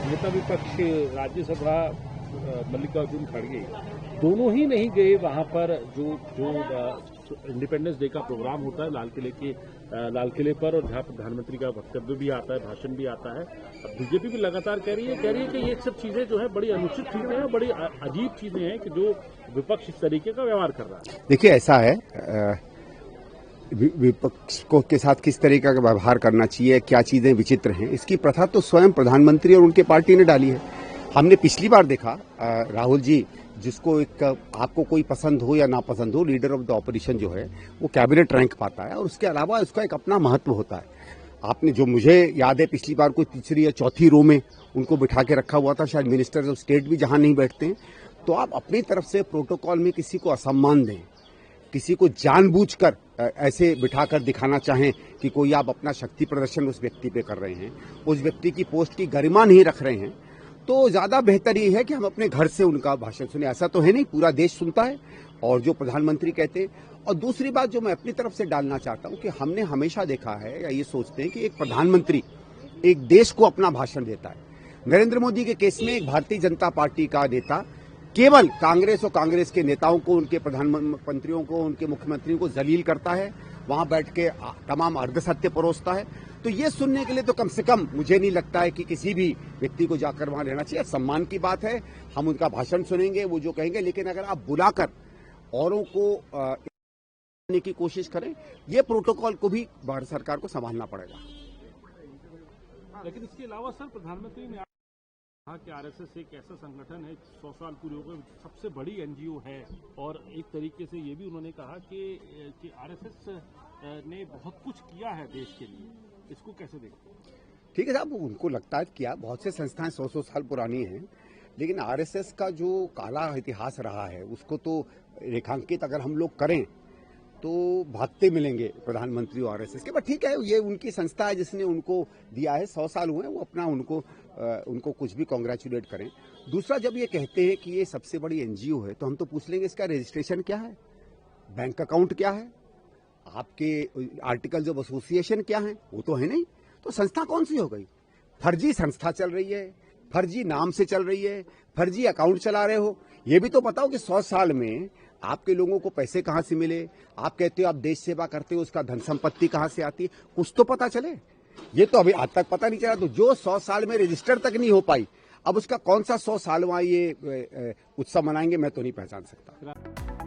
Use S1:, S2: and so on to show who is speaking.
S1: नेता विपक्ष राज्यसभा मल्लिकार्जुन खड़गे दोनों ही नहीं गए वहां पर जो इंडिपेंडेंस डे का प्रोग्राम होता है लाल किले पर, और जहां प्रधानमंत्री का वक्तव्य भी आता है, भाषण भी आता है। अब बीजेपी भी लगातार कह रही है कि ये सब चीजें जो है बड़ी अनुचित चीजें हैं, बड़ी अजीब चीजें हैं कि जो विपक्ष इस तरीके का व्यवहार कर रहा है।
S2: देखिए, ऐसा है, विपक्ष को के साथ किस तरीके का व्यवहार करना चाहिए, क्या चीजें विचित्र हैं, इसकी प्रथा तो स्वयं प्रधानमंत्री और उनके पार्टी ने डाली है। हमने पिछली बार देखा, राहुल जी, जिसको एक आपको कोई पसंद हो या ना पसंद हो, लीडर ऑफ द ऑपोजिशन जो है वो कैबिनेट रैंक पाता है और उसके अलावा उसका एक अपना महत्व होता है। आपने जो मुझे याद है, पिछली बार कोई तीसरी या चौथी रो में उनको बिठा के रखा हुआ था, शायद मिनिस्टर्स ऑफ स्टेट भी जहां नहीं बैठते हैं। तो आप अपनी तरफ से प्रोटोकॉल में किसी को असम्मान दें, किसी को जानबूझकर ऐसे बिठाकर दिखाना चाहें कि कोई आप अपना शक्ति प्रदर्शन उस व्यक्ति पे कर रहे हैं, उस व्यक्ति की पोस्ट की गरिमा नहीं रख रहे हैं, तो ज्यादा बेहतर ये है कि हम अपने घर से उनका भाषण सुने। ऐसा तो है नहीं, पूरा देश सुनता है और जो प्रधानमंत्री कहते हैं। और दूसरी बात जो मैं अपनी तरफ से डालना चाहता हूं कि हमने हमेशा देखा है या ये सोचते हैं कि एक प्रधानमंत्री एक देश को अपना भाषण देता है। नरेंद्र मोदी के केस में एक भारतीय जनता पार्टी का नेता केवल कांग्रेस और कांग्रेस के नेताओं को, उनके प्रधानमंत्रियों को, उनके मुख्यमंत्रियों को जलील करता है, वहां बैठ के तमाम अर्धसत्य परोसता है। तो ये सुनने के लिए तो कम से कम मुझे नहीं लगता है कि किसी भी व्यक्ति को जाकर वहां रहना चाहिए। सम्मान की बात है, हम उनका भाषण सुनेंगे, वो जो कहेंगे, लेकिन अगर आप बुलाकर औरों को करने की कोशिश करें, ये प्रोटोकॉल को भी भारत सरकार को संभालना पड़ेगा।
S1: लेकिन इसके अलावा सर, प्रधानमंत्री ने कहा कि आरएसएस एक ऐसा संगठन है, 100 साल पूरे हो गए, सबसे बड़ी एनजीओ है, और एक तरीके से ये भी उन्होंने कहा कि आरएसएस ने बहुत कुछ किया है देश के लिए। इसको कैसे देखते हैं?
S2: ठीक है साहब, उनको लगता है किया, बहुत से संस्थाएं 100 साल पुरानी हैं, लेकिन आरएसएस का जो काला इतिहास रहा है उसको तो रेखांकित अगर हम लोग करें तो भागते मिलेंगे प्रधानमंत्री और आरएसएस के। बट ठीक है, ये उनकी संस्था है जिसने उनको दिया है, 100 साल हुए, वो अपना उनको कुछ भी कॉन्ग्रेचुलेट करें। दूसरा, जब ये कहते हैं कि ये सबसे बड़ी एनजीओ है, तो हम तो पूछ लेंगे इसका रजिस्ट्रेशन क्या है, बैंक अकाउंट क्या है, आपके आर्टिकल्स ऑफ एसोसिएशन क्या है, वो तो है नहीं। तो संस्था कौन सी हो गई? फर्जी संस्था चल रही है, फर्जी नाम से चल रही है, फर्जी अकाउंट चला रहे हो। ये भी तो बताओ कि 100 साल में आपके लोगों को पैसे कहां से मिले। आप कहते हो आप देश सेवा करते हो, उसका धन संपत्ति कहां से आती है, कुछ तो पता चले। ये तो अभी आज तक पता नहीं चला। तो जो 100 साल में रजिस्टर तक नहीं हो पाई, अब उसका कौन सा 100 साल वहां ये उत्सव मनाएंगे, मैं तो नहीं पहचान सकता।